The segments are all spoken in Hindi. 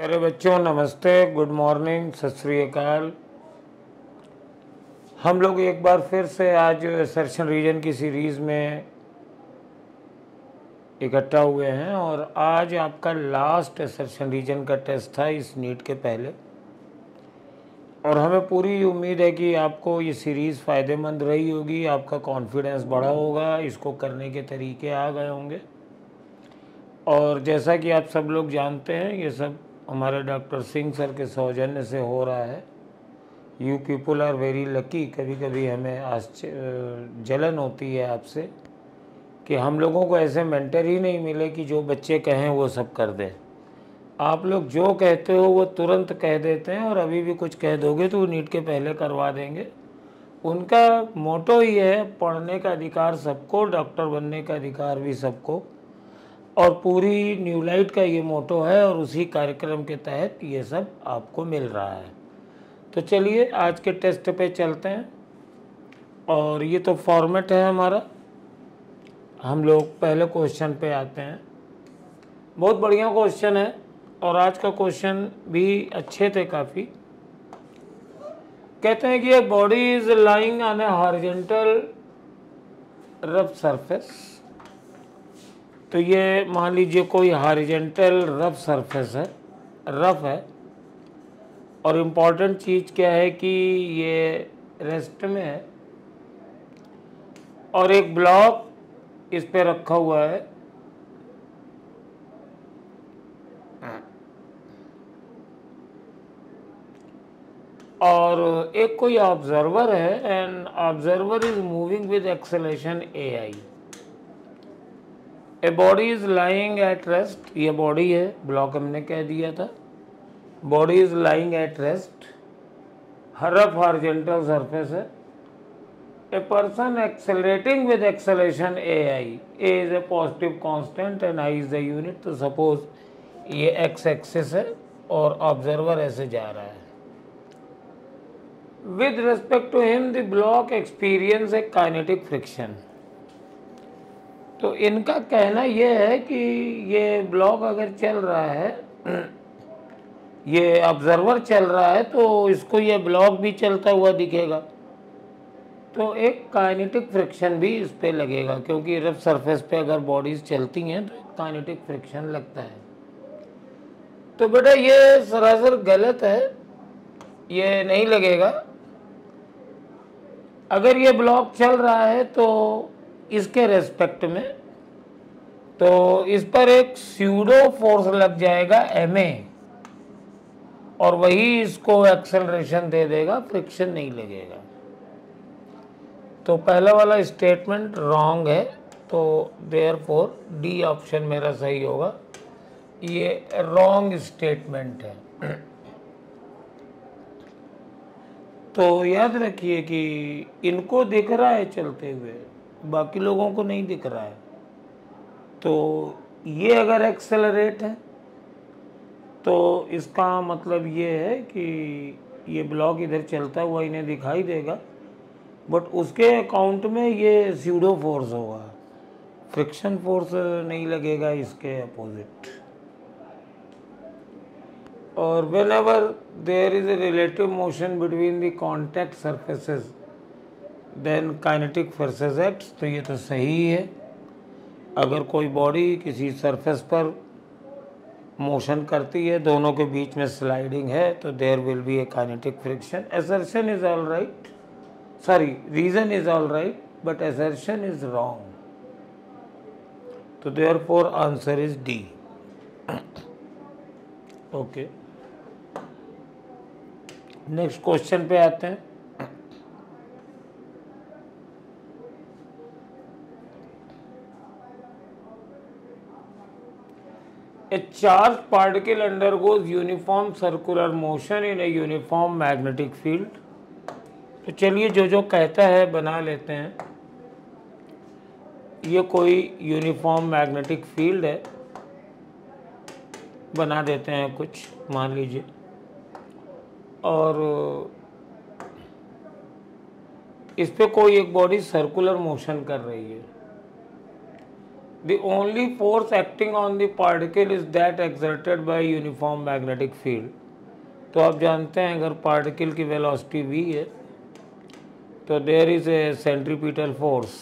प्यारे बच्चों, नमस्ते, गुड मॉर्निंग, सत श्री अकाल। हम लोग एक बार फिर से आज सर्शन रीजन की सीरीज़ में इकट्ठा हुए हैं और आज आपका लास्ट सर्शन रीजन का टेस्ट था इस नीट के पहले। और हमें पूरी उम्मीद है कि आपको ये सीरीज़ फ़ायदेमंद रही होगी, आपका कॉन्फिडेंस बढ़ा होगा, इसको करने के तरीके आ गए होंगे। और जैसा कि आप सब लोग जानते हैं, ये सब हमारे डॉक्टर सिंह सर के सौजन्य से हो रहा है। You people are very lucky. कभी कभी हमें जलन होती है आपसे कि हम लोगों को ऐसे मेंटर ही नहीं मिले कि जो बच्चे कहें वो सब कर दें। आप लोग जो कहते हो वो तुरंत कह देते हैं और अभी भी कुछ कह दोगे तो वो नीट के पहले करवा देंगे। उनका मोटो ही है, पढ़ने का अधिकार सबको, डॉक्टर बनने का अधिकार भी सबको। और पूरी न्यू लाइट का ये मोटो है और उसी कार्यक्रम के तहत ये सब आपको मिल रहा है। तो चलिए आज के टेस्ट पे चलते हैं। और ये तो फॉर्मेट है हमारा। हम लोग पहले क्वेश्चन पे आते हैं। बहुत बढ़िया क्वेश्चन है और आज का क्वेश्चन भी अच्छे थे काफ़ी। कहते हैं कि a body is lying on A horizontal rough surface. तो ये मान लीजिए कोई हॉरिजॉन्टल रफ सरफेस है, रफ है। और इम्पॉर्टेंट चीज़ क्या है कि ये रेस्ट में है और एक ब्लॉक इस पे रखा हुआ है। और एक कोई ऑब्जर्वर है and observer is moving with acceleration AI। A body is lying at rest. ये बॉडी है, ब्लॉक हमने कह दिया था। Body is lying at rest, rough horizontal surface है। A person accelerating with acceleration AI, A is a positive constant and I is the unit। तो suppose ये x एक्सिस है और ऑब्जर्वर ऐसे जा रहा है। With respect to him, the block experience a kinetic friction। तो इनका कहना यह है कि ये ब्लॉक अगर चल रहा है, ये ऑब्जर्वर चल रहा है, तो इसको ये ब्लॉक भी चलता हुआ दिखेगा। तो एक काइनेटिक फ्रिक्शन भी इस पे लगेगा, क्योंकि रफ सरफेस पे अगर बॉडीज चलती हैं तो काइनेटिक फ्रिक्शन लगता है। तो बेटा ये सरासर गलत है, ये नहीं लगेगा। अगर ये ब्लॉक चल रहा है तो इसके रेस्पेक्ट में तो इस पर एक स्यूडो फोर्स लग जाएगा MA और वही इसको एक्सेलरेशन दे देगा, फ्रिक्शन नहीं लगेगा। तो पहला वाला स्टेटमेंट रॉन्ग है, तो देयरफॉर डी ऑप्शन मेरा सही होगा। ये रॉन्ग स्टेटमेंट है। तो याद रखिए कि इनको दिख रहा है चलते हुए, बाकी लोगों को नहीं दिख रहा है। तो ये अगर एक्सेलरेट है तो इसका मतलब ये है कि ये ब्लॉक इधर चलता हुआ इन्हें दिखाई देगा, बट उसके अकाउंट में ये स्यूडो फोर्स होगा, फ्रिक्शन फोर्स नहीं लगेगा इसके अपोजिट। और whenever there is a relative motion between the contact surfaces then kinetic forces acts. तो ये तो सही है। अगर कोई बॉडी किसी सरफेस पर मोशन करती है, दोनों के बीच में स्लाइडिंग है, तो there will be a kinetic friction. Assertion is all right, sorry reason is all right but assertion is wrong. तो therefore answer is D. Okay, next question पे आते हैं। A charged particle undergoes uniform circular motion in a uniform magnetic field। तो चलिए जो जो कहता है बना लेते हैं। ये कोई यूनिफॉर्म मैग्नेटिक फील्ड है, बना देते हैं कुछ, मान लीजिए। और इस पे कोई एक बॉडी सर्कुलर मोशन कर रही है। The only force acting on the particle is that exerted by uniform magnetic field. तो आप जानते हैं अगर पार्टिकल की वेलोसिटी v है तो there is a centripetal force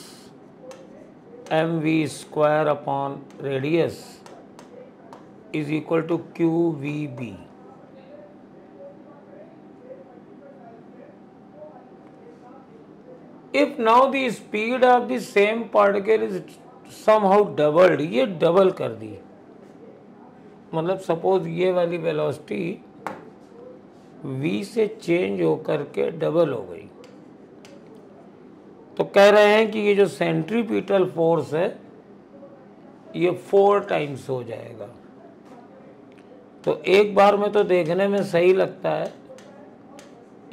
mv square upon radius is equal to qvb. If now the speed of the same particle is somehow doubled, ये डबल कर दी, मतलब सपोज ये वाली वेलोसिटी v से चेंज होकर के डबल हो गई, तो कह रहे हैं कि ये जो सेंट्रीपिटल फोर्स है ये 4 टाइम्स हो जाएगा। तो एक बार में तो देखने में सही लगता है,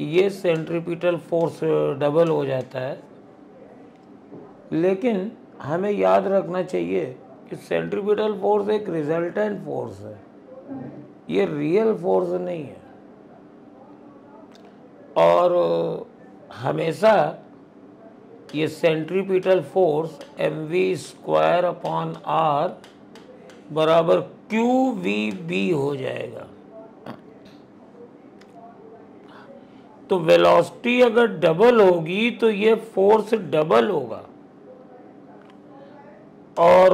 ये सेंट्रीपिटल फोर्स डबल हो जाता है, लेकिन हमें याद रखना चाहिए कि सेंट्रीपिटल फोर्स एक रिजल्टेंट फोर्स है, ये रियल फोर्स नहीं है। और हमेशा ये centripetal force mv square upon r बराबर qvb हो जाएगा। तो वेलोसिटी अगर डबल होगी तो ये फोर्स डबल होगा, और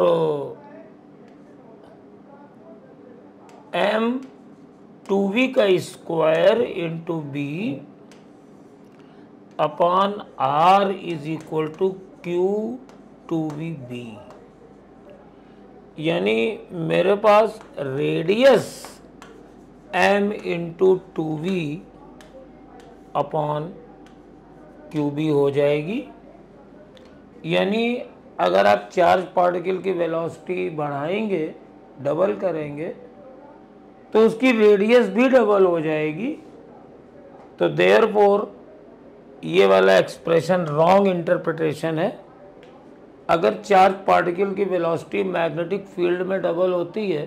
m 2v का square into b upon r is equal to q 2vb, यानी मेरे पास radius m into 2v upon qb हो जाएगी। यानी अगर आप चार्ज पार्टिकल की वेलोसिटी बढ़ाएंगे, डबल करेंगे, तो उसकी रेडियस भी डबल हो जाएगी। तो देयरफॉर ये वाला एक्सप्रेशन रॉन्ग इंटरप्रिटेशन है। अगर चार्ज पार्टिकल की वेलोसिटी मैग्नेटिक फील्ड में डबल होती है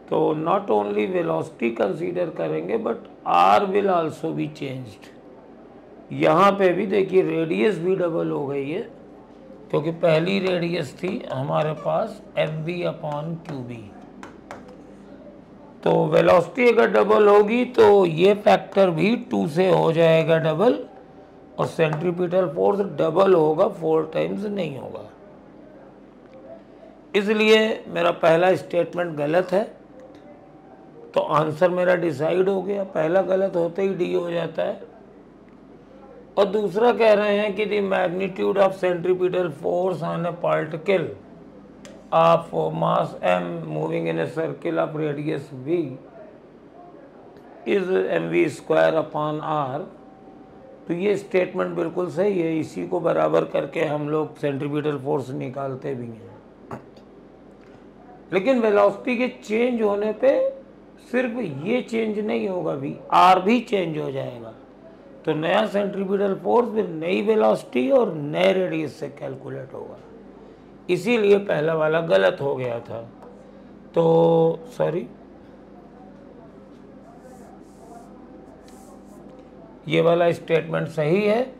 तो नॉट ओनली वेलोसिटी कंसीडर करेंगे but r will also be changed. यहाँ पे भी देखिए रेडियस भी डबल हो गई है, क्योंकि पहली रेडियस थी हमारे पास mv अपॉन qb। तो वेलोसिटी अगर डबल होगी तो ये फैक्टर भी 2 से हो जाएगा डबल, और सेंट्रीपिटल फोर्स डबल होगा, 4 टाइम्स नहीं होगा। इसलिए मेरा पहला स्टेटमेंट गलत है, तो आंसर मेरा डिसाइड हो गया। पहला गलत होते ही डी हो जाता है। और दूसरा कह रहे हैं कि the magnitude of centripetal force on A particle of mass m moving in a circle of radius v is mv square upon r। तो ये स्टेटमेंट बिल्कुल सही है, इसी को बराबर करके हम लोग सेंट्रीपिटल फोर्स निकालते भी हैं। लेकिन वेलोसिटी के चेंज होने पे सिर्फ ये चेंज नहीं होगा, भी आर भी चेंज हो जाएगा। तो नया सेंट्रीपिटल फोर्स फिर नई वेलोसिटी और नए रेडियस से कैलकुलेट होगा। इसीलिए पहला वाला गलत हो गया था। तो सॉरी, ये वाला स्टेटमेंट सही है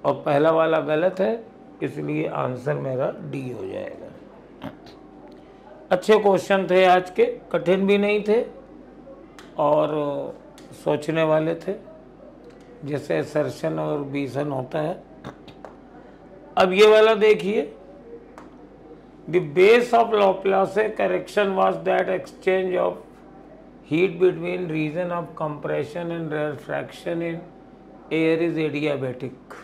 और पहला वाला गलत है, इसलिए आंसर मेरा डी हो जाएगा। अच्छे क्वेश्चन थे आज के, कठिन भी नहीं थे और सोचने वाले थे, जैसे असर्शन और बीसन होता है। अब ये वाला देखिए, the base of Laplace correction was that exchange of heat between region of compression and rarefaction in air is adiabatic।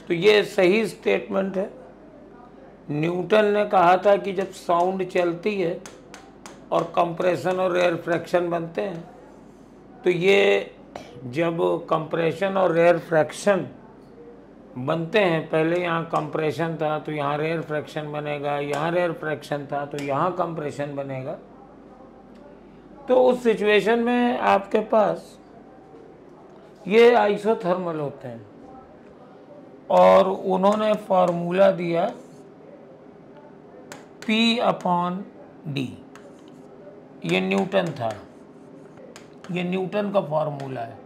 तो ये सही स्टेटमेंट है। न्यूटन ने कहा था कि जब साउंड चलती है और कंप्रेशन और रेयरफ्रैक्शन बनते हैं, तो ये जब कंप्रेशन और रेयरफ्रैक्शन बनते हैं, पहले यहाँ कंप्रेशन था तो यहाँ रेयरफ्रैक्शन बनेगा, यहाँ रेयरफ्रैक्शन था तो यहाँ कंप्रेशन बनेगा। तो उस सिचुएशन में आपके पास ये आइसोथर्मल होते हैं, और उन्होंने फॉर्मूला दिया P अपॉन डी। ये न्यूटन था, ये न्यूटन का फॉर्मूला है।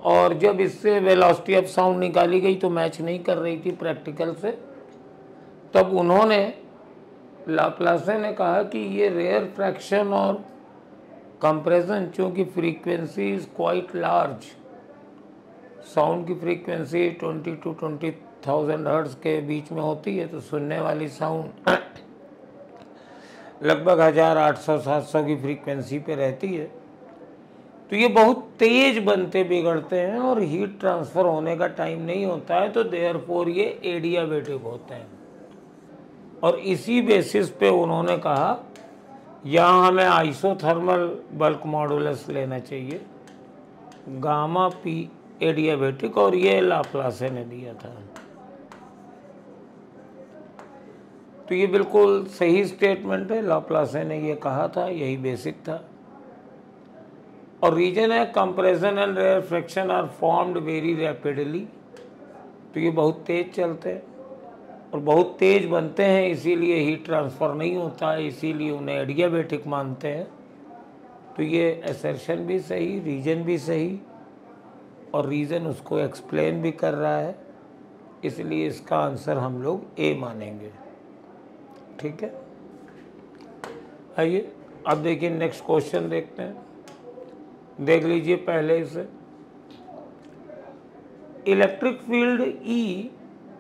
और जब इससे वेलोसिटी ऑफ साउंड निकाली गई तो मैच नहीं कर रही थी प्रैक्टिकल से, तब उन्होंने लाप्लासे ने कहा कि ये रेयर फ्रैक्शन और कंप्रेशन, चूँकि frequency is quite large, sound की फ्रीक्वेंसी 20 to 20,000 हर्ट्ज के बीच में होती है, तो सुनने वाली साउंड लगभग 1800-700 की फ्रीक्वेंसी पे रहती है, तो ये बहुत तेज बनते बिगड़ते हैं और हीट ट्रांसफ़र होने का टाइम नहीं होता है, तो देयरफॉर ये एडियाबेटिक होते हैं। और इसी बेसिस पे उन्होंने कहा यहाँ हमें आइसोथर्मल बल्क मॉडुलस लेना चाहिए, गामा पी एडियाबेटिक, और ये लाप्लासे ने दिया था। तो ये बिल्कुल सही स्टेटमेंट है, लाप्लासे ने ये कहा था, यही बेसिक था। और रीजन है compression and refraction are formed very rapidly, तो ये बहुत तेज चलते हैं और बहुत तेज बनते हैं, इसीलिए हीट ट्रांसफ़र नहीं होता है, इसीलिए उन्हें एडियाबेटिक मानते हैं। तो ये असर्शन भी सही, रीजन भी सही, और रीज़न उसको एक्सप्लेन भी कर रहा है, इसलिए इसका आंसर हम लोग ए मानेंगे। ठीक है, आइए अब देखिए नेक्स्ट क्वेश्चन देखते हैं। देख लीजिए पहले इसे, electric field E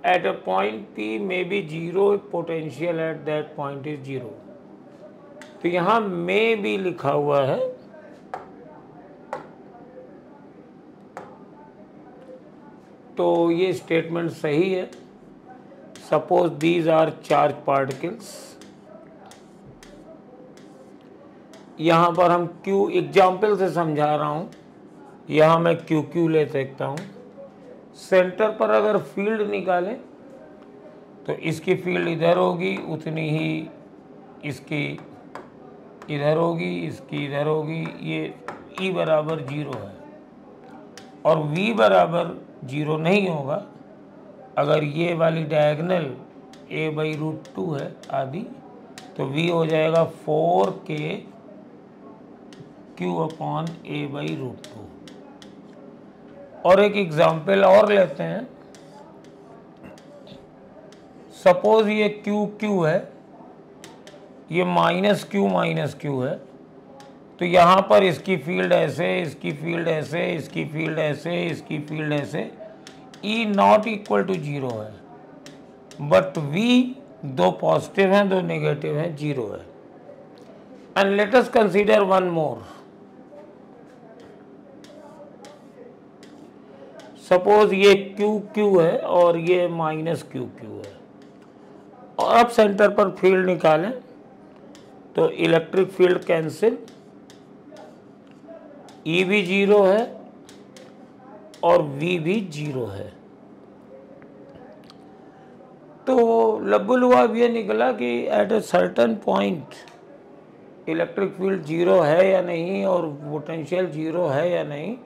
at a point P may be zero if potential at that point is zero। तो यहाँ may भी लिखा हुआ है, तो ये स्टेटमेंट सही है। Suppose these are charge particles, यहाँ पर हम Q एग्जाम्पल से समझा रहा हूँ, यहाँ मैं QQ ले सकता हूँ। सेंटर पर अगर फील्ड निकालें तो इसकी फील्ड इधर होगी, उतनी ही इसकी इधर होगी, इसकी इधर होगी। ये E बराबर 0 है और V बराबर 0 नहीं होगा अगर ये वाली डायगोनल a/√2 है आदि, तो V हो जाएगा 4K Q/a/√2। और एक एग्जाम्पल और लेते हैं। सपोज ये QQ है, ये -Q है, तो यहाँ पर इसकी फील्ड ऐसे, इसकी फील्ड ऐसे, इसकी फील्ड ऐसे, इसकी फील्ड ऐसे, E नॉट इक्वल टू 0 है, बट V दो पॉजिटिव हैं दो नेगेटिव हैं, 0 है। And let us consider one more. Suppose ये QQ है और ये -QQ है, और अब सेंटर पर फील्ड निकालें तो इलेक्ट्रिक फील्ड कैंसिल, E भी 0 है और V भी 0 है। तो लब्बुल हुआ अब ये निकला कि at a certain point electric field 0 है या नहीं और पोटेंशियल 0 है या नहीं,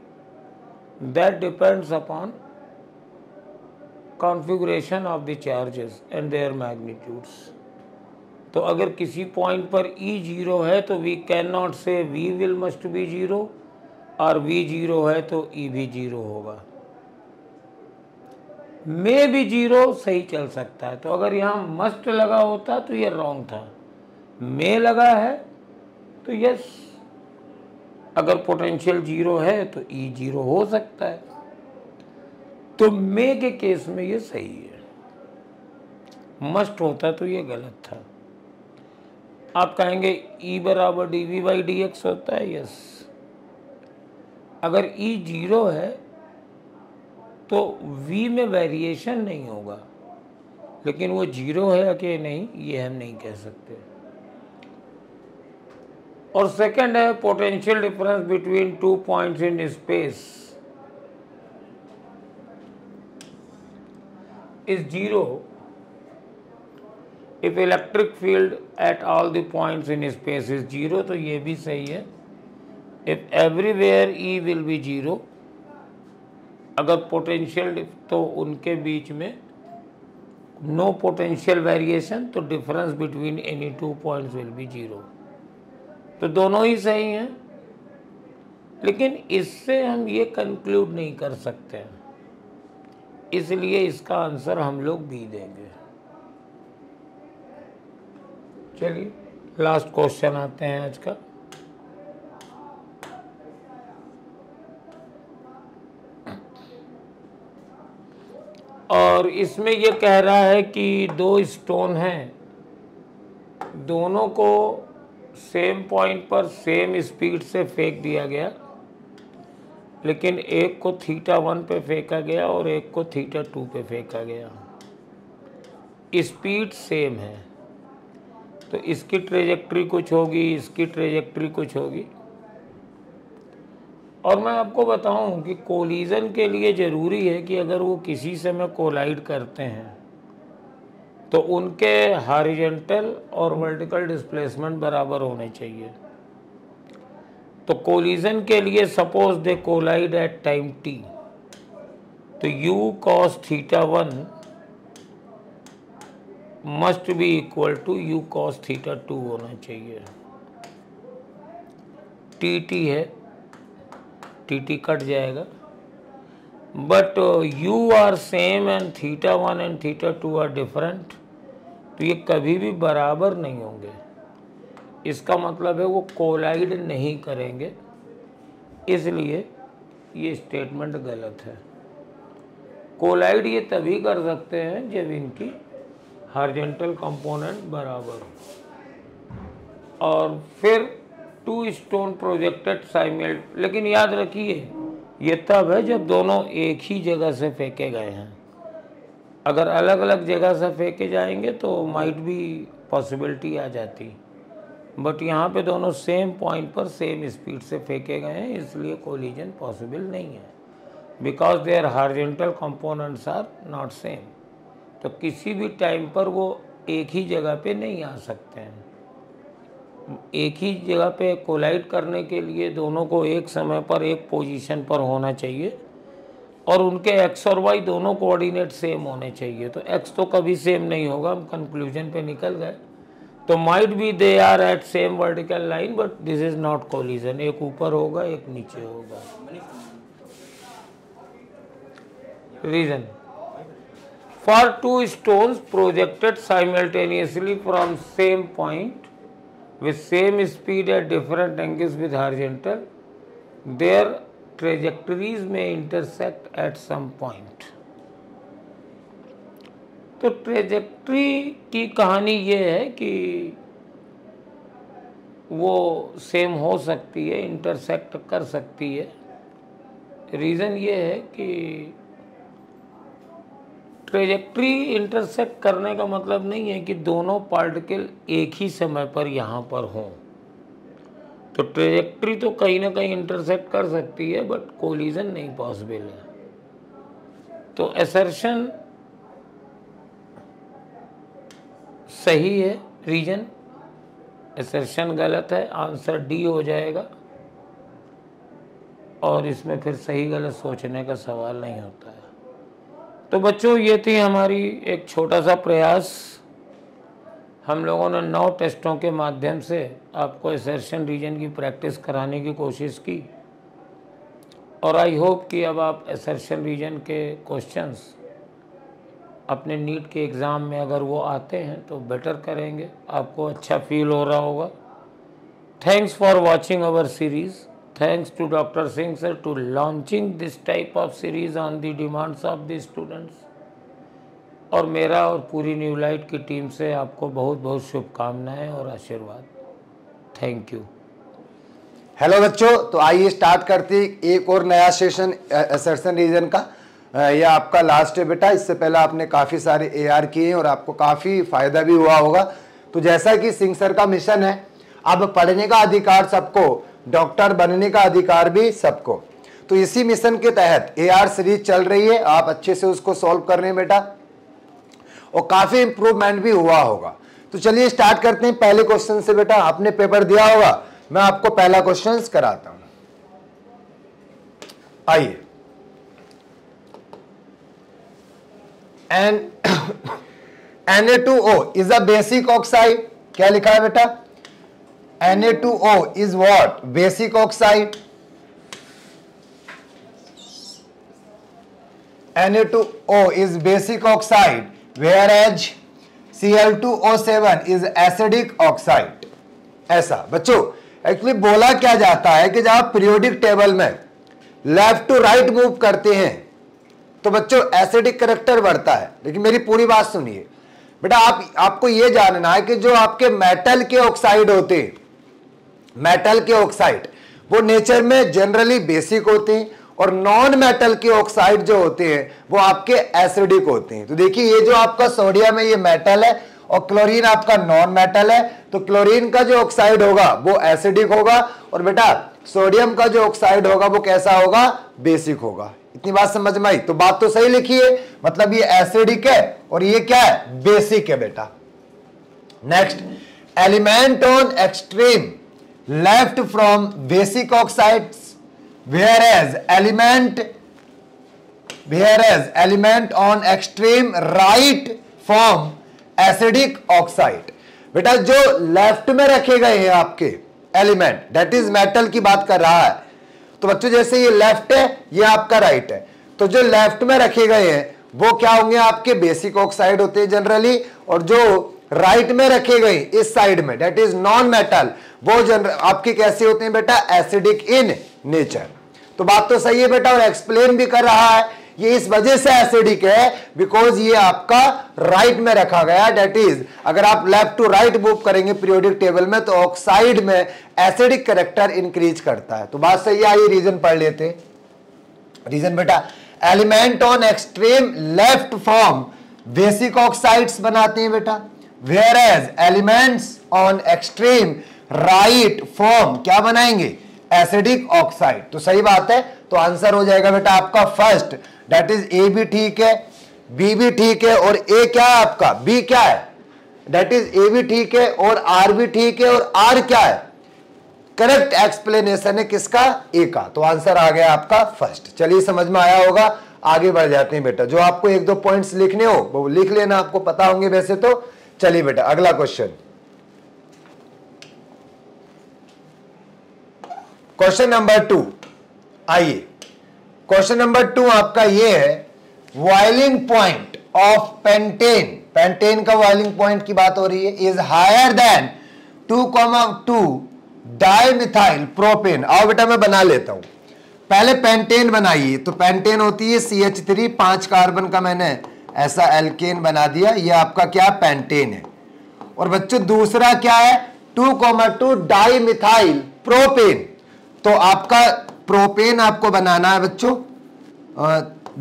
that depends upon configuration of the charges and their magnitudes। तो अगर किसी पॉइंट पर E 0 है तो we cannot say V will must be 0, और V 0 है तो E भी 0 होगा। मे भी 0 सही चल सकता है, तो अगर यहाँ मस्ट लगा होता तो ये रॉन्ग था। मे लगा है तो यस, अगर पोटेंशियल 0 है तो E 0 हो सकता है, तो मे के केस में ये सही है। मस्ट होता तो ये गलत था। आप कहेंगे E बराबर dV/dx होता है, यस। अगर E 0 है तो V में वेरिएशन नहीं होगा, लेकिन वो 0 है कि नहीं ये हम नहीं कह सकते। और सेकंड है potential difference between two points in space is 0 if electric field at all the points in space is 0, तो ये भी सही है। If everywhere E will be 0, अगर पोटेंशियल तो उनके बीच में नो पोटेंशियल वेरिएशन, तो difference between any two points will be 0। तो दोनों ही सही हैं, लेकिन इससे हम ये कंक्लूड नहीं कर सकते हैं, इसलिए इसका आंसर हम लोग बी देंगे। चलिए लास्ट क्वेश्चन आते हैं आज का। और इसमें ये कह रहा है कि दो स्टोन हैं, दोनों को सेम पॉइंट पर सेम स्पीड से फेंक दिया गया, लेकिन एक को θ1 पे फेंका गया और एक को θ2 पे फेंका गया। स्पीड सेम है, तो इसकी ट्रेजेक्ट्री कुछ होगी, इसकी ट्रेजेक्ट्री कुछ होगी। और मैं आपको बताऊं कि कोलिजन के लिए ज़रूरी है कि अगर वो किसी से में कोलाइड करते हैं तो उनके हॉरिजॉन्टल और वर्टिकल डिस्प्लेसमेंट बराबर होने चाहिए। तो कोलिजन के लिए suppose they collide at time t, तो u cos θ1 must be equal to u cos θ2 होना चाहिए। tt है, tt कट जाएगा, but u are same and θ1 and θ2 are different, तो ये कभी भी बराबर नहीं होंगे। इसका मतलब है वो कोलाइड नहीं करेंगे, इसलिए ये स्टेटमेंट गलत है। कोलाइड ये तभी कर सकते हैं जब इनकी हॉरिजॉन्टल कंपोनेंट बराबर हो। और फिर टू स्टोन प्रोजेक्टेड साइमल्टेनियसली, लेकिन याद रखिए ये तब है जब दोनों एक ही जगह से फेंके गए हैं। अगर अलग अलग जगह से फेंके जाएंगे तो माइट भी पॉसिबिलिटी आ जाती, बट यहाँ पे दोनों सेम पॉइंट पर सेम स्पीड से फेंके गए हैं, इसलिए कोलिजन पॉसिबल नहीं है, because their horizontal components are not same. तो किसी भी टाइम पर वो एक ही जगह पे नहीं आ सकते हैं। एक ही जगह पे कोलाइड करने के लिए दोनों को एक समय पर एक पोजीशन पर होना चाहिए और उनके एक्स और वाई दोनों कोऑर्डिनेट सेम होने चाहिए। तो एक्स तो कभी सेम नहीं होगा, हम कंक्लूजन पे निकल गए। तो might be they are at same vertical line, but this is not collision. एक ऊपर होगा, एक नीचे होगा। Reason for two stones projected simultaneously from same point with same speed at different angles with horizontal, their trajectories may intersect at some point। तो ट्रेजेक्ट्री की कहानी ये है कि वो सेम हो सकती है, इंटरसेक्ट कर सकती है। रीज़न ये है कि ट्रेजेक्ट्री इंटरसेक्ट करने का मतलब नहीं है कि दोनों पार्टिकल एक ही समय पर यहाँ पर हों। तो ट्रेजेक्ट्री तो कहीं ना कहीं इंटरसेक्ट कर सकती है, बट कोलिजन नहीं पॉसिबल है। तो असर्शन सही है, रीजन असर्शन गलत है, आंसर डी हो जाएगा। और इसमें फिर सही गलत सोचने का सवाल नहीं होता है। तो बच्चों ये थी हमारी एक छोटा सा प्रयास। हम लोगों ने 9 टेस्टों के माध्यम से आपको असर्शन रीजन की प्रैक्टिस कराने की कोशिश की, और आई होप कि अब आप असर्शन रीजन के क्वेश्चंस अपने नीट के एग्ज़ाम में अगर वो आते हैं तो बेटर करेंगे, आपको अच्छा फील हो रहा होगा। Thanks for watching our series. Thanks to Dr. Singh sir to launching this type of series on the demands of the students। और मेरा और पूरी न्यू लाइट की टीम से आपको बहुत बहुत शुभकामनाएं और आशीर्वाद। Thank you. हेलो बच्चों, तो आइए स्टार्ट करते एक और नया सेशन असर्शन रीजन का। यह आपका लास्ट है बेटा। इससे पहले आपने काफ़ी सारे AR किए हैं और आपको काफ़ी फायदा भी हुआ होगा। तो जैसा कि सिंह सर का मिशन है, अब पढ़ने का अधिकार सबको, डॉक्टर बनने का अधिकार भी सबको। तो इसी मिशन के तहत AR सीरीज चल रही है, आप अच्छे से उसको सॉल्व कर रहे हैं बेटा, और काफी इंप्रूवमेंट भी हुआ होगा। तो चलिए स्टार्ट करते हैं पहले क्वेश्चन से। बेटा आपने पेपर दिया होगा, मैं आपको पहला क्वेश्चन कराता हूं। आइए, Na2O is a basic oxide. क्या लिखा है बेटा? Na2O is what? Basic oxide। Na2O is basic oxide, whereas Cl2O7 is acidic oxide. ऐसा बच्चों एक्चुअली बोला क्या जाता है कि जब आप पीरियोडिक टेबल में लेफ्ट टू राइट मूव करते हैं तो बच्चों एसिडिक कैरेक्टर बढ़ता है। लेकिन मेरी पूरी बात सुनिए बेटा, आपको यह जानना है कि जो आपके मेटल के ऑक्साइड होते हैं, मेटल के ऑक्साइड वो नेचर में जनरली बेसिक होते हैं और नॉन मेटल के ऑक्साइड जो होते हैं वो आपके एसिडिक होते हैं। तो देखिए ये जो आपका सोडियम है ये मेटल है और क्लोरीन आपका नॉन मेटल है, तो क्लोरीन का जो ऑक्साइड होगा वो एसिडिक होगा और बेटा सोडियम का जो ऑक्साइड होगा वो कैसा होगा, बेसिक होगा। इतनी बात समझ में आई? तो बात तो सही लिखी है, मतलब ये एसिडिक है और ये क्या है, बेसिक है बेटा। Next, element on extreme left from basic oxides whereas element on extreme right from acidic oxide। बेटा जो लेफ्ट में रखे गए हैं आपके एलिमेंट, दैट इज मेटल की बात कर रहा है, तो बच्चों जैसे ये लेफ्ट है ये आपका राइट है, तो जो लेफ्ट में रखे गए हैं वो क्या होंगे, आपके बेसिक ऑक्साइड होते हैं जनरली, और जो राइट में रखे गए इस साइड में दैट इज नॉन मेटल वो आपके कैसे होते हैं बेटा, एसिडिक इन नेचर। तो बात तो सही है बेटा, और एक्सप्लेन भी कर रहा है ये इस वजह से एसिडिक है बिकॉज ये आपका राइट में रखा गया, दैट इज अगर आप लेफ्ट टू राइट मूव करेंगे पीरियोडिक टेबल में तो ऑक्साइड में एसिडिक कैरेक्टर इंक्रीज करता है। तो बात सही है, आइए रीजन पढ़ लेते हैं। रीजन बेटा, element on extreme left form basic oxides बनाते हैं बेटा, whereas elements on extreme right form क्या बनाएंगे, एसिडिक ऑक्साइड। तो सही बात है, तो आंसर हो जाएगा बेटा आपका फर्स्ट, दैट इज ए भी ठीक है, बी भी ठीक है और ए क्या है आपका, बी क्या है, दैट इज ए भी ठीक है और आर भी ठीक है और आर क्या है, करेक्ट एक्सप्लेनेशन है किसका, ए का। तो आंसर आ गया आपका फर्स्ट। चलिए समझ में आया होगा, आगे बढ़ जाते हैं बेटा। जो आपको एक दो पॉइंट्स लिखने हो वो लिख लेना, आपको पता होंगे वैसे तो। चलिए बेटा अगला क्वेश्चन, क्वेश्चन नंबर 2। आइए क्वेश्चन नंबर 2 आपका ये है, boiling point of pentane, pentane का बॉइलिंग पॉइंट की बात हो रही है, is higher than 2,2 dimethyl propane. आओ बेटा मैं बना लेता हूं, पहले पेंटेन बनाइए। तो पेंटेन होती है CH3, 5 कार्बन का मैंने ऐसा एल्केन बना दिया, ये आपका क्या पेंटेन है। और बच्चों दूसरा क्या है, 2,2 डाइमिथाइल प्रोपेन। तो आपका प्रोपेन आपको बनाना है बच्चों,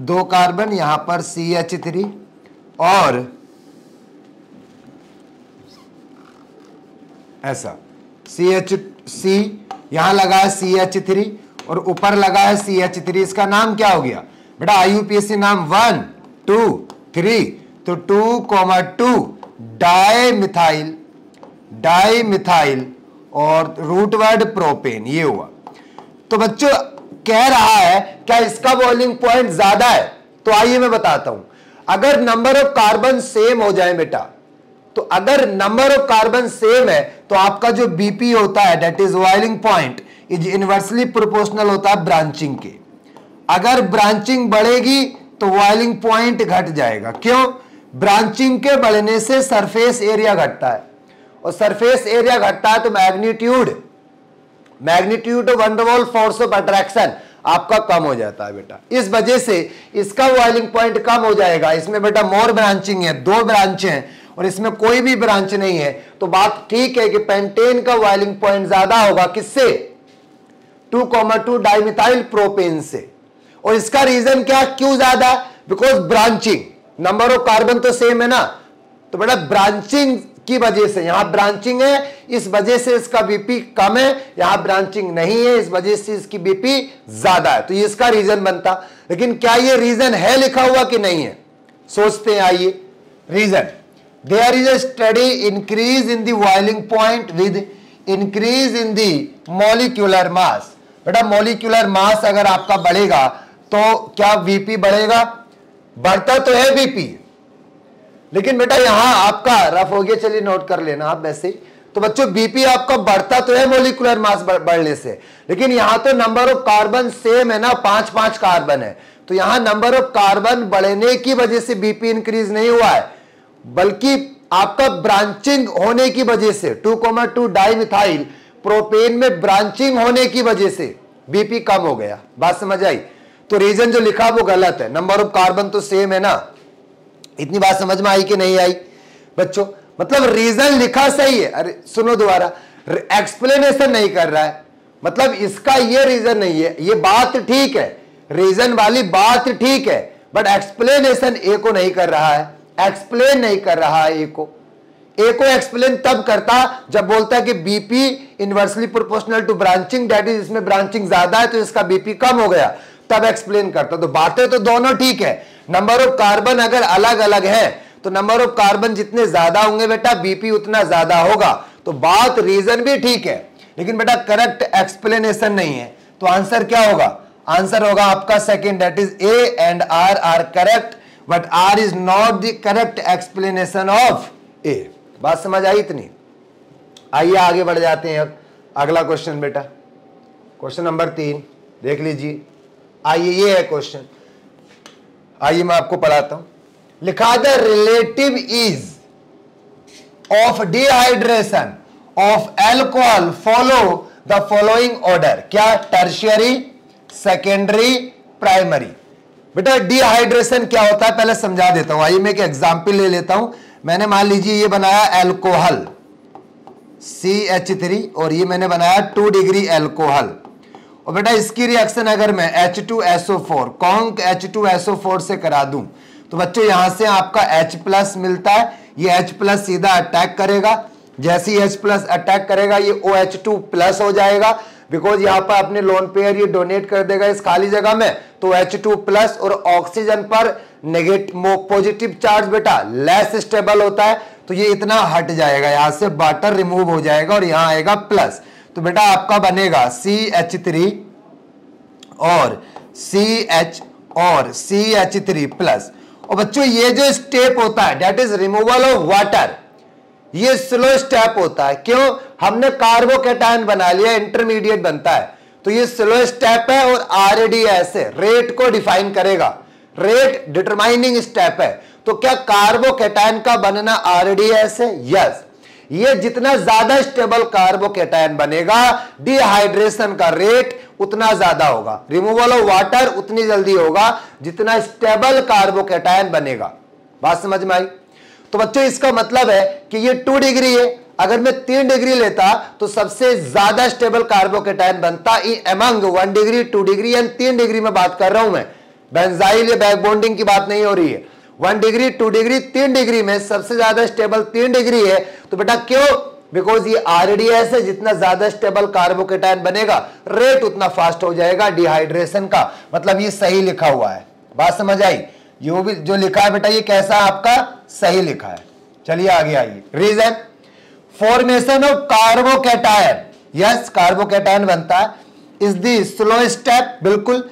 2 कार्बन यहां पर CH3 और ऐसा CH यहां लगा है CH3 और ऊपर लगा है CH3, इसका नाम क्या हो गया बेटा, IUPAC नाम 1, 2, 3, तो 2,2 डाइमिथाइल और रूट वर्ड प्रोपेन, ये हुआ। तो बच्चों कह रहा है क्या इसका बॉइलिंग पॉइंट ज्यादा है, तो आइए मैं बताता हूं। अगर नंबर ऑफ कार्बन सेम हो जाए बेटा, तो अगर नंबर ऑफ कार्बन सेम है तो आपका जो बीपी होता है that is boiling point is inversely proportional होता है ब्रांचिंग के। अगर ब्रांचिंग बढ़ेगी तो बॉइलिंग पॉइंट घट जाएगा। क्यों, ब्रांचिंग के बढ़ने से सरफेस एरिया घटता है और सरफेस एरिया घटता है तो magnitude of van der Waals force of attraction आपका कम हो जाता है बेटा। इस वजह से इसका बॉइलिंग पॉइंट कम हो जाएगा। इसमें बेटा मोर ब्रांचिंग है, 2 ब्रांच हैं और इसमें कोई भी ब्रांच नहीं है, तो बात ठीक है कि पेंटेन का बॉइलिंग पॉइंट ज्यादा होगा किससे, 2,2 डाइमिथाइल प्रोपेन से। और इसका रीजन क्या, क्यों ज्यादा, because branching, number of carbon तो सेम है ना, तो बेटा ब्रांचिंग की वजह से, यहां ब्रांचिंग है इस वजह से इसका बीपी कम है, यहां ब्रांचिंग नहीं है इस वजह से इसकी बीपी ज्यादा है। तो ये इसका रीजन बनता। लेकिन क्या ये रीजन है लिखा हुआ कि नहीं है, सोचते हैं। आइए reason, there is a steady increase in the boiling point with increase in the molecular mass. बेटा मॉलिक्यूलर मास अगर आपका बढ़ेगा तो क्या बीपी बढ़ेगा, बढ़ता तो है बीपी, लेकिन बेटा यहां आपका रफ हो गया, चलिए नोट कर लेना आप वैसे। तो बच्चों बीपी आपका बढ़ता तो है मॉलिक्यूलर मास बढ़ने से, लेकिन यहां तो नंबर ऑफ कार्बन सेम है ना, 5 कार्बन है, तो यहां नंबर ऑफ कार्बन बढ़ने की वजह से बीपी इंक्रीज नहीं हुआ है, बल्कि आपका ब्रांचिंग होने की वजह से 2,2 डाइमिथाइल प्रोपेन में ब्रांचिंग होने की वजह से बीपी कम हो गया। बात समझ आई? तो रीजन जो लिखा वो गलत है, नंबर ऑफ कार्बन तो सेम है ना। इतनी बात समझ में आई कि नहीं आई बच्चों? मतलब रीजन लिखा सही है, अरे सुनो दोबारा, एक्सप्लेनेशन नहीं कर रहा है, मतलब इसका ये रीजन नहीं है, ये बात ठीक है, रीजन वाली बात ठीक है, बट एक्सप्लेनेशन ए को नहीं कर रहा है, एक्सप्लेन नहीं कर रहा है ए को एक्सप्लेन तब करता जब बोलता है कि BP inversely proportional to branching, that is इसमें ब्रांचिंग ज्यादा है तो इसका बीपी कम हो गया, तब एक्सप्लेन करता। तो बातें तो दोनों ठीक है, नंबर ऑफ कार्बन अगर अलग अलग है तो नंबर ऑफ कार्बन जितने ज्यादा होंगे बेटा बीपी उतना ज्यादा होगा, तो बात रीजन भी ठीक है, लेकिन बेटा करेक्ट एक्सप्लेनेशन नहीं है। तो आंसर क्या होगा? आंसर होगा आपका second, that is A and R are correct, but R is not the correct explanation of A. बात समझ आई इतनी? आइए आगे बढ़ जाते हैं। अब अगला क्वेश्चन बेटा, क्वेश्चन नंबर 3 देख लीजिए। आइए ये है क्वेश्चन, आइए मैं आपको पढ़ाता हूं। लिखा the relative ease of dehydration of alcohol follow the following order. क्या? Tertiary, secondary, primary. बेटा डिहाइड्रेशन क्या होता है पहले समझा देता हूं। आइए मैं एक एग्जांपल ले लेता हूं। मैंने मान लीजिए ये बनाया एल्कोहल CH3 और ये मैंने बनाया 2 डिग्री एल्कोहल, और बेटा इसकी रिएक्शन अगर मैं H2SO4 कॉन्क H2SO4 से करा दूं तो बच्चों यहां से आपका H+ मिलता है, ये H+ सीधा अटैक करेगा, जैसे ही H+ अटैक करेगा ये OH2+ हो जाएगा, बिकॉज यहां पर अपने लोन पेयर ये डोनेट कर देगा इस खाली जगह में, तो H2+ और ऑक्सीजन पर नेगेटिव पॉजिटिव चार्ज बेटा लेस स्टेबल होता है, तो ये इतना हट जाएगा, यहां से वाटर रिमूव हो जाएगा और यहां आएगा प्लस, तो बेटा आपका बनेगा CH3 और CH और CH3+। और बच्चों ये जो स्टेप होता है that is removal of water, ये स्लो स्टेप होता है। क्यों? हमने कार्बोकैटायन बना लिया, इंटरमीडिएट बनता है, तो ये स्लो स्टेप है और RADS है, रेट को डिफाइन करेगा, रेट डिटरमाइनिंग स्टेप है। तो क्या कार्बोकैटायन का बनना RADS है? यस। ये जितना ज्यादा स्टेबल कार्बोकैटायन बनेगा डिहाइड्रेशन का रेट उतना ज्यादा होगा, रिमूवल ऑफ वाटर उतनी जल्दी होगा जितना स्टेबल कार्बोकैटायन बनेगा। बात समझ में आई? तो बच्चों इसका मतलब है कि ये 2 डिग्री है, अगर मैं 3 डिग्री लेता तो सबसे ज्यादा स्टेबल कार्बोकैटायन बनता among 1 degree 2 degree and 3 degree में बात कर रहा हूं मैं, बेंजाइल या बैक बॉन्डिंग की बात नहीं हो रही है। 1 डिग्री 2 डिग्री 3 डिग्री में सबसे ज्यादा स्टेबल 3 डिग्री है, तो बेटा क्यों? बिकॉज ये RADS है, जितना ज्यादा स्टेबल कार्बोकैटायन बनेगा रेट उतना फास्ट हो जाएगा डिहाइड्रेशन का, मतलब ये सही लिखा हुआ है। बात समझ आई? यो भी जो लिखा है बेटा ये कैसा है आपका? सही लिखा है। चलिए आगे आइए। Reason formation of carbocation, yes carbocation बनता है, इज द स्लो स्टेप, बिल्कुल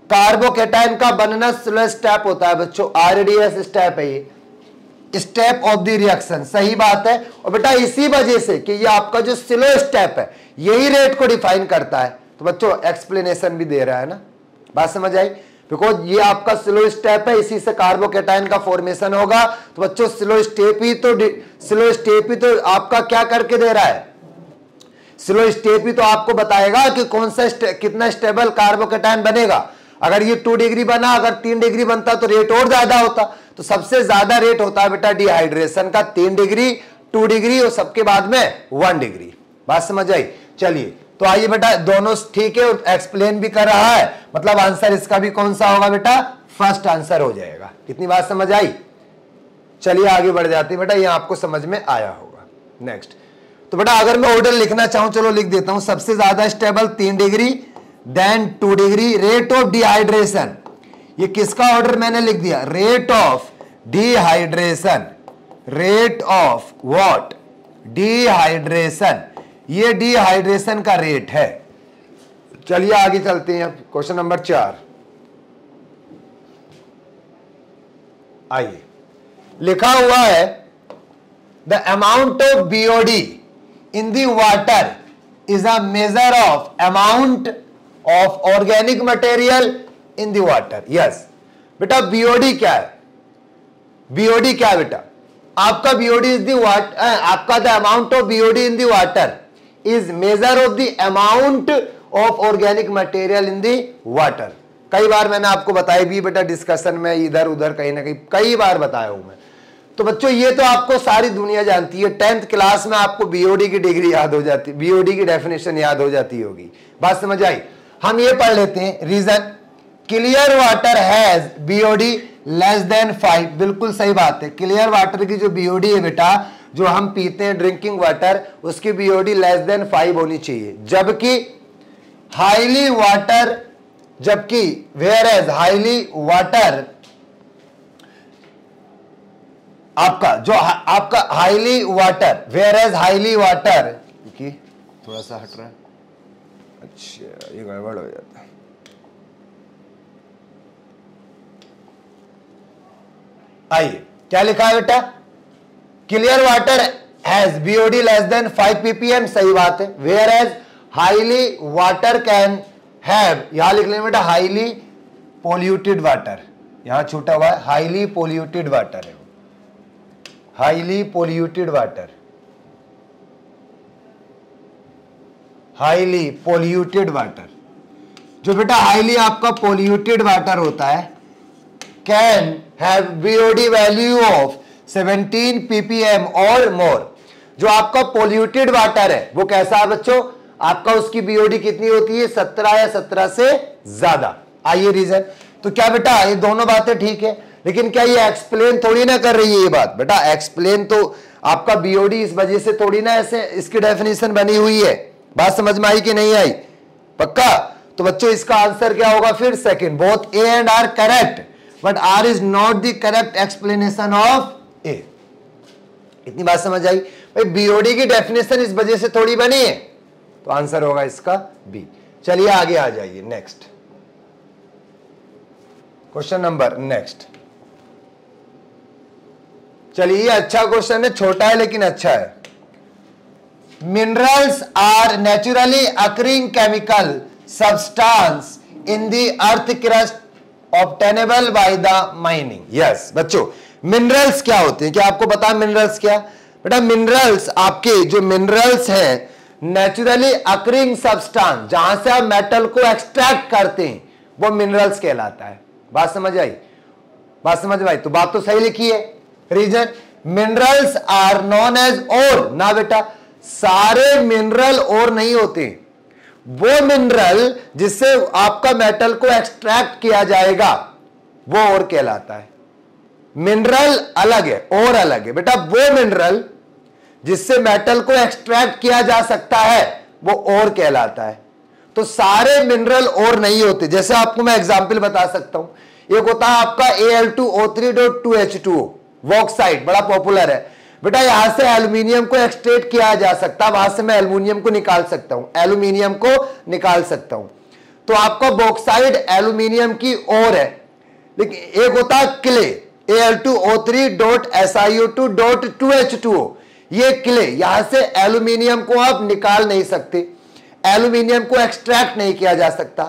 कार्बोकैटायन का बनना स्लो स्टेप होता है बच्चों, RADS स्टेप है ये, स्टेप ऑफ द रिएक्शन, सही बात है। और बेटा इसी वजह से कि ये आपका जो स्लो स्टेप है यही रेट को डिफाइन करता है, तो बच्चों एक्सप्लेनेशन भी दे रहा है ना। बात समझ आई? बिकॉज ये आपका स्लो स्टेप है, इसी से कार्बोकैटायन का फॉर्मेशन होगा, तो बच्चों स्लो स्टेप ही तो आपका क्या करके दे रहा है? स्लो स्टेप ही तो आपको बताएगा कि कौन सा कितना स्टेबल कार्बोकैटायन बनेगा। अगर ये 2 डिग्री बना, अगर 3 डिग्री बनता तो रेट और ज्यादा होता, तो सबसे ज्यादा रेट होता है बेटा डिहाइड्रेशन का 3 डिग्री 2 डिग्री और सबके बाद में 1 डिग्री। बात समझ आई? चलिए तो आइए बेटा दोनों ठीक है और एक्सप्लेन भी कर रहा है, मतलब आंसर इसका भी कौन सा होगा बेटा? फर्स्ट आंसर हो जाएगा। कितनी बात समझ आई? चलिए आगे बढ़ जाते हैं बेटा, ये आपको समझ में आया होगा। नेक्स्ट तो बेटा अगर मैं ऑर्डर लिखना चाहूं, चलो लिख देता हूं। सबसे ज्यादा stable 3 degree, then 2 degree, rate of dehydration, ये किसका ऑर्डर मैंने लिख दिया? Rate of dehydration, rate of what? Dehydration, ये डिहाइड्रेशन का रेट है। चलिए आगे चलते हैं। क्वेश्चन नंबर 4 आइए, लिखा हुआ है the amount of BOD in the water is a measure of amount of organic material in the water. Yes बेटा BOD क्या है? BOD क्या है बेटा? आपका बीओडी इज द वाटर, आपका the amount of BOD in the water is measure of the amount of organic material in the water. कई बार मैंने आपको बताया भी बेटा, डिस्कशन में इधर उधर कहीं ना कहीं कई बार बताया हूं मैं। तो बच्चों ये तो आपको सारी दुनिया जानती है, 10th क्लास में आपको बीओडी की डिग्री याद हो जाती, बीओडी की डेफिनेशन याद हो जाती होगी। बात समझ आई? हम ये पढ़ लेते हैं reason, clear water has BOD less than 5। बिल्कुल सही बात है, क्लियर वाटर की जो बीओडी है बेटा, जो हम पीते हैं ड्रिंकिंग वाटर, उसकी बीओडी लेस देन 5 होनी चाहिए। जबकि हाईली वाटर, जबकि वेयर एज हाईली वाटर, आपका जो आपका highly water, whereas highly water की थोड़ा सा हट रहा है, अच्छा ये गड़बड़ हो जाता है। आइए क्या लिखा है बेटा, clear water has BOD less than 5 ppm, सही बात है। Whereas highly water can have, यहां लिख लेंगे बेटा हाईली पोल्यूटेड वाटर, यहां छूटा हुआ है, हाईली पोल्यूटेड वाटर है, highly polluted water, highly polluted water, जो बेटा हाईली आपका पोल्यूटेड वाटर होता है, can have BOD value of 17 ppm और मोर। जो आपका पोल्यूटेड वाटर है वो कैसा है बच्चों, आपका उसकी बीओडी कितनी होती है, 17 या 17 से ज्यादा। आइए रीजन, तो क्या बेटा ये दोनों बातें ठीक है, लेकिन क्या ये एक्सप्लेन थोड़ी ना कर रही है ये बात बेटा, एक्सप्लेन तो आपका बीओडी इस वजह से थोड़ी ना ऐसे इसकी डेफिनेशन बनी हुई है। बात समझ में आई कि नहीं आई? पक्का? तो बच्चों इसका आंसर क्या होगा फिर, second. Both A and R correct, but R is not the correct explanation of A. इतनी बात समझ आई? भाई बीओडी की डेफिनेशन इस वजह से थोड़ी बनी है, तो आंसर होगा इसका बी। चलिए आगे आ जाइए, नेक्स्ट क्वेश्चन नंबर, नेक्स्ट। चलिए अच्छा क्वेश्चन है, छोटा है लेकिन अच्छा है। Minerals are naturally occurring chemical substance in the earth crust obtainable by the mining. Yes बच्चों, मिनरल्स क्या होते हैं, क्या आपको पता है मिनरल्स क्या? बेटा मिनरल्स आपके जो मिनरल्स हैं, नेचुरली अकरिंग सब्सटेंस, जहां से आप मेटल को एक्सट्रैक्ट करते हैं वो मिनरल्स कहलाता है। बात समझ आई? बात समझ में आई? तो बात तो सही लिखी है। Reason, minerals are known as ore. ना बेटा, सारे मिनरल ओर नहीं होते, वो मिनरल जिससे आपका मेटल को एक्सट्रैक्ट किया जाएगा वो ओर कहलाता है। मिनरल अलग है, ओर अलग है बेटा। वो मिनरल जिससे मेटल को एक्सट्रैक्ट किया जा सकता है वो ओर कहलाता है। तो सारे मिनरल ओर नहीं होते। जैसे आपको मैं एग्जांपल बता सकता हूं, एक होता है आपका Al2O3.2H2O, बॉक्साइट, बड़ा पॉपुलर है बेटा। यहां से एल्यूमिनियम को एक्सट्रैक्ट किया जा सकता है, वहां से मैं एल्यूमिनियम को निकाल सकता हूं, एल्यूमिनियम को निकाल सकता हूं। तो आपका बॉक्साइट एल्यूमिनियम की ओर है। लेकिन एक होता है क्ले, Al2O3.SiO2.2H2O, ये क्ले, यहां से एल्यूमिनियम को आप निकाल नहीं सकते, एल्यूमिनियम को एक्सट्रैक्ट नहीं किया जा सकता।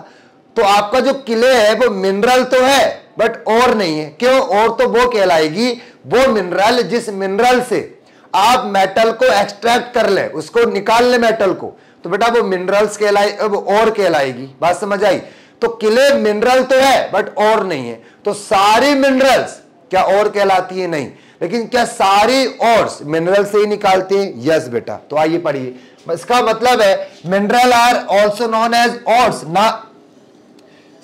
तो आपका जो क्ले है वो मिनरल तो है बट और नहीं है। क्यों? और तो वो कहलाएगी वो मिनरल जिस मिनरल से आप मेटल को एक्सट्रैक्ट कर ले, उसको निकाल ले मेटल को, तो बेटा वो मिनरल्स कहलाए, वो और कहलाएगी। बात समझ आई? तो क्ले मिनरल तो है बट और नहीं है। तो सारी मिनरल्स क्या और कहलाती है? नहीं। लेकिन क्या सारी और मिनरल से ही निकालते हैं? यस बेटा। तो आइए पढ़िए, इसका मतलब है mineral are also known as ores. ना,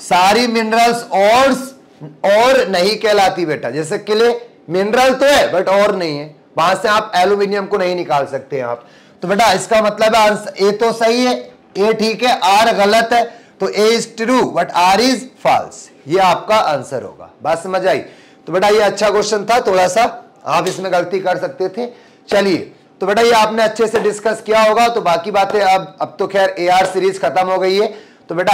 सारी मिनरल्स ऑर्स और नहीं कहलाती बेटा। जैसे क्ले मिनरल तो है बट और नहीं है, वहां से आप एल्यूमिनियम को नहीं निकाल सकते आप। तो बेटा इसका मतलब है आंसर ए तो सही है, ए ठीक है, आर गलत है। तो A is true but R is false, ये आपका आंसर होगा। बात समझ आई? तो बेटा ये अच्छा क्वेश्चन था, थोड़ा सा आप इसमें गलती कर सकते थे। चलिए, तो बेटा ये आपने अच्छे से डिस्कस किया होगा। तो बाकी बातें अब तो खैर एआर सीरीज खत्म हो गई है। तो बेटा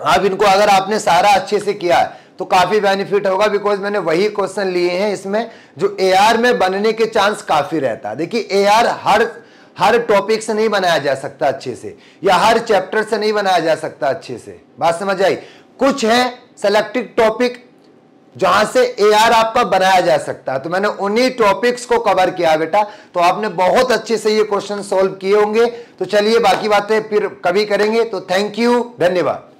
आप इनको अगर आपने सारा अच्छे से किया है तो काफी बेनिफिट होगा, बिकॉज मैंने वही क्वेश्चन लिए हैं इसमें जो एआर में बनने के चांस काफी रहता है। देखिए एआर हर टॉपिक से नहीं बनाया जा सकता अच्छे से, या हर चैप्टर से नहीं बनाया जा सकता अच्छे से। बात समझ आई? कुछ है सेलेक्टेड टॉपिक जहां से एआर आपका बनाया जा सकता है। तो मैंने उन्हीं टॉपिक्स को कवर किया बेटा, तो आपने बहुत अच्छे से ये क्वेश्चन सॉल्व किए होंगे। तो चलिए बाकी बातें फिर कभी करेंगे। तो थैंक यू, धन्यवाद।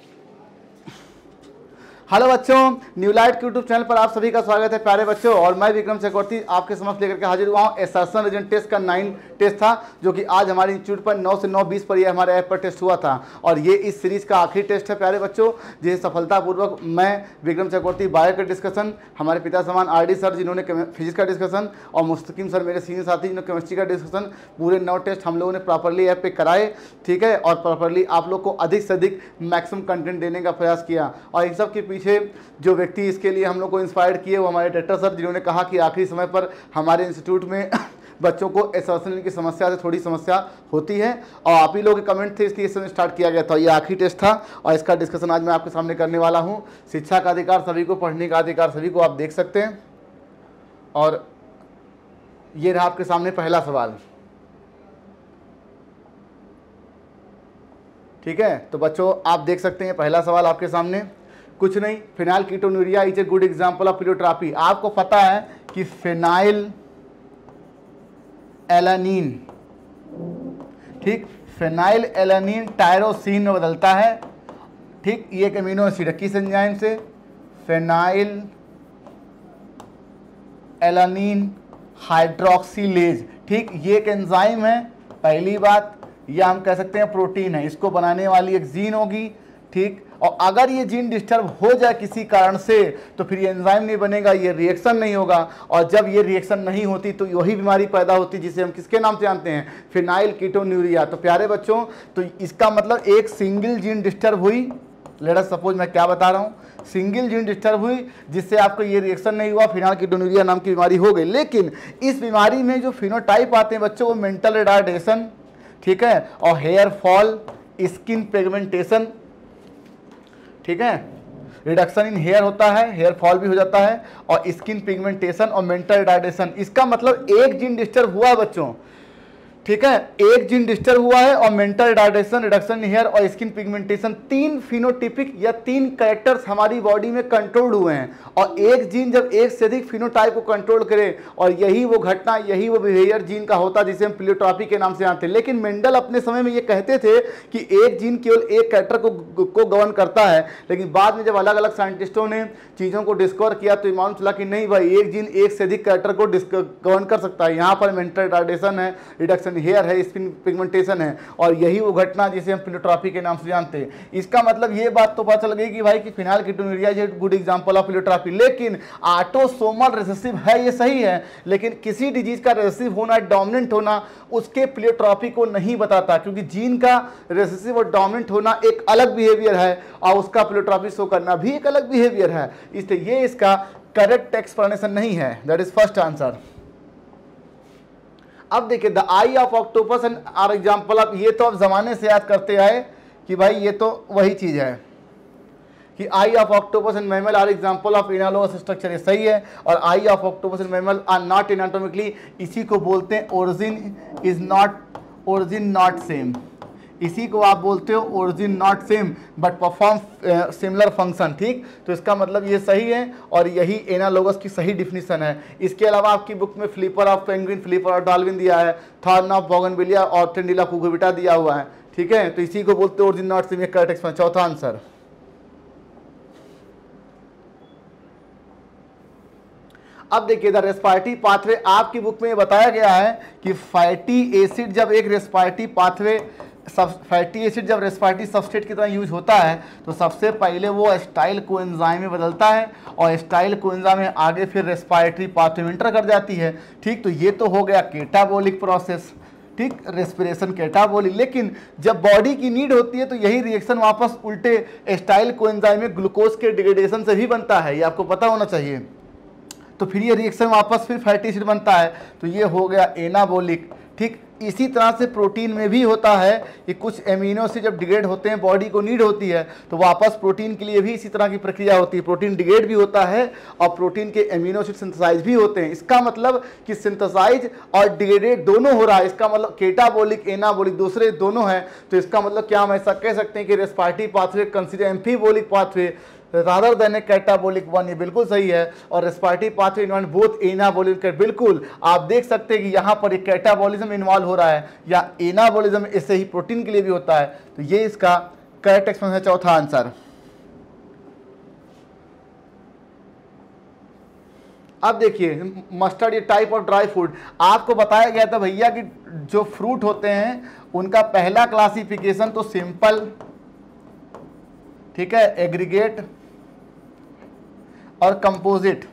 हेलो बच्चों, न्यू लाइट के यूट्यूब चैनल पर आप सभी का स्वागत है प्यारे बच्चों। और मैं विक्रम चक्रवर्ती आपके समक्ष लेकर के हाजिर हुआ हूँ। असर्शन रीजन टेस्ट का 9 टेस्ट था, जो कि आज हमारे इंस्टीट्यूट पर 9 से 9:20 पर ये हमारे ऐप पर टेस्ट हुआ था। और ये इस सीरीज का आखिरी टेस्ट है प्यारे बच्चों, जिसे सफलतापूर्वक मैं विक्रम चक्रवर्ती बायो का डिस्कशन, हमारे पिता समान RD सर जिन्होंने फिजिक्स का डिस्कशन, और मुस्तकीम सर मेरे सीनियर साथी जिन्होंने केमिस्ट्री का डिस्कशन, पूरे 9 टेस्ट हम लोगों ने प्रॉपरली ऐप पे कराए, ठीक है। और प्रॉपरली आप लोग को अधिक से अधिक मैक्सिमम कंटेंट देने का प्रयास किया। और इन सब के पीछे जो व्यक्ति इसके लिए हम लोग को इंस्पायर्ड किए वो हमारे डायरेक्टर सर, जिन्होंने कहा कि आखिरी समय पर हमारे इंस्टीट्यूट में बच्चों को असर्शन की समस्या से थोड़ी समस्या होती है। और आप ही लोग के कमेंट थे, इसलिए इसमें स्टार्ट किया गया था। ये आखिरी टेस्ट था और इसका डिस्कशन आज मैं आपके सामने करने वाला हूँ। शिक्षा का अधिकार सभी को, पढ़ने का अधिकार सभी को, आप देख सकते हैं। और ये रहा आपके सामने पहला सवाल, ठीक है। तो बच्चों आप देख सकते हैं पहला सवाल आपके सामने, कुछ नहीं, phenyl ketonuria is a good example of pleiotropy. आपको पता है कि फिनाइल एलानीन, ठीक, फिनाइल एलानीन टायरोसिन में बदलता है, ठीक। ये एक अमीनो एसिड है, किस एंजाइम से? फिनाइल एलानीन हाइड्रोक्सीलेज, ठीक। ये एक एंजाइम है, पहली बात। या हम कह सकते हैं प्रोटीन है, इसको बनाने वाली एक जीन होगी, ठीक। और अगर ये जीन डिस्टर्ब हो जाए किसी कारण से तो फिर ये एंजाइम नहीं बनेगा, ये रिएक्शन नहीं होगा। और जब ये रिएक्शन नहीं होती तो वही बीमारी पैदा होती जिसे हम किसके नाम से जानते हैं? Phenyl ketonuria. तो प्यारे बच्चों, तो इसका मतलब एक सिंगल जीन डिस्टर्ब हुई, लेट अस सपोज, मैं क्या बता रहा हूँ, सिंगल जीन डिस्टर्ब हुई जिससे आपको ये रिएक्शन नहीं हुआ, फिनाइल कीटोन्यूरिया नाम की बीमारी हो गई। लेकिन इस बीमारी में जो फिनोटाइप आते हैं बच्चों, वो मेंटल रिटार्डेशन, ठीक है, और हेयर फॉल, स्किन पिगमेंटेशन, ठीक है, रिडक्शन इन हेयर होता है, हेयर फॉल भी हो जाता है, और स्किन पिगमेंटेशन और मेंटल रिटार्डेशन। इसका मतलब एक जीन डिस्टर्ब हुआ बच्चों, ठीक है, एक जीन डिस्टर्ब हुआ है, और mental retardation, reduction in hair और स्किन पिगमेंटेशन, 3 फिनोटिपिक या 3 कैरेक्टर्स हमारी बॉडी में कंट्रोल्ड हुए हैं। और एक जीन जब एक से अधिक फिनोटाइप को कंट्रोल करे, और यही वो घटना, यही वो बिहेवियर जीन का होता जिसे हम प्लियोट्रॉपी के नाम से जानते हैं। लेकिन मेंडल अपने समय में ये कहते थे कि एक जीन केवल एक कैरेक्टर को गवर्न करता है, लेकिन बाद में जब अलग अलग साइंटिस्टों ने चीज़ों को डिस्कवर किया तो मालूम चला कि नहीं भाई, एक जीन एक से अधिक कैरेक्टर को गवर्न कर सकता है। यहाँ पर मेंटल रिटार्डेशन है, रिडक्शन हेयर है, स्किन पिगमेंटेशन है, और यही वो घटना जिसे हम प्लियोट्रॉपी के नाम से जानते हैं। इसका मतलब ये बात तो पता चल गई कि भाई कि phenyl ketonuria is a good example of pleiotropy. लेकिन ऑटोसोमल रिसेसिव है, ये सही है, लेकिन किसी डिजीज का रिसेसिव होना, डोमिनेंट होना उसके प्लियोट्रॉपी को नहीं बताता, क्योंकि जीन का रिसेसिव और डोमिनेंट होना एक अलग बिहेवियर है और उसका प्लियोट्रॉपी शो करना भी एक अलग बिहेवियर है। इसलिए ये इसका करेक्ट एक्सप्लेनेशन नहीं है। That is first answer. अब देखिए, the eye of octopus and are example of, ये तो अब जमाने से याद करते आए कि भाई ये तो वही चीज है कि eye of octopus and mammal are example of analogous structure, ये सही है। और eye of octopus and mammal are not anatomically, इसी को बोलते हैं origin is not, origin not same, इसी को आप बोलते हो origin not same but perform similar function, ठीक। तो इसका मतलब ये सही है और यही एनालोगस की सही डिफिनीशन है। इसके अलावा आपकी बुक में flipper of penguin, flipper of dolphin दिया है, थॉर्न ऑफ बोगनविलिया और टेंडिला कुकुबिटा दिया हुआ है, ठीक है। तो इसी को बोलते हैं origin not same, correct explanation, चौथा आंसर। अब देखिए, द रेस्पिरेटरी पाथवे, आपकी बुक में बताया गया है कि फैटी एसिड जब एक रेस्पिरेटरी पाथवे, फैटी एसिड जब रेस्पिरेटरी सबस्ट्रेट की तरह यूज होता है तो सबसे पहले वो एस्टाइल कोएंजाइम में बदलता है, और एस्टाइल कोएंजाइम में आगे फिर रेस्पिरेटरी पाथवे में एंटर कर जाती है, ठीक। तो ये तो हो गया कैटाबोलिक प्रोसेस, ठीक, रेस्पिरेशन कैटाबोलिक। लेकिन जब बॉडी की नीड होती है तो यही रिएक्शन वापस उल्टे एस्टाइल कोएंजाइम में ग्लूकोज के डिग्रेडेशन से भी बनता है, ये आपको पता होना चाहिए। तो फिर ये रिएक्शन वापस फिर फैटी एसिड बनता है, तो ये हो गया एनाबोलिक, ठीक। इसी तरह से प्रोटीन में भी होता है कि कुछ एमिनो एसिड जब डिग्रेड होते हैं, बॉडी को नीड होती है, तो वापस प्रोटीन के लिए भी इसी तरह की प्रक्रिया होती है, प्रोटीन डिग्रेड भी होता है और प्रोटीन के एमिनो एसिड सिंथेसाइज भी होते हैं। इसका मतलब कि सिंथेसाइज और डिग्रेडेड दोनों हो रहा है, इसका मतलब कैटाबोलिक एनाबोलिक दूसरे दोनों हैं। तो इसका मतलब क्या हम ऐसा कह सकते हैं कि respiratory pathway consider amphibolic pathway, rather than a catabolic one, ये बिल्कुल सही है। और respiratory pathway involve both anabolism, बिल्कुल आप देख सकते हैं कि यहाँ पर एक कैटाबोलिज्म इन्वॉल्व हो रहा है, या एनाबोलिज्म इससे ही प्रोटीन के लिए भी होता है। तो ये इसका करेक्ट एक्सप्लेनेशन है, चौथा आंसर। अब देखिए मस्टर्ड, ये टाइप ऑफ ड्राई फ्रूट, आपको बताया गया था भैया कि जो फ्रूट होते हैं उनका पहला क्लासिफिकेशन तो सिंपल, ठीक है, एग्रीगेट और कंपोजिट,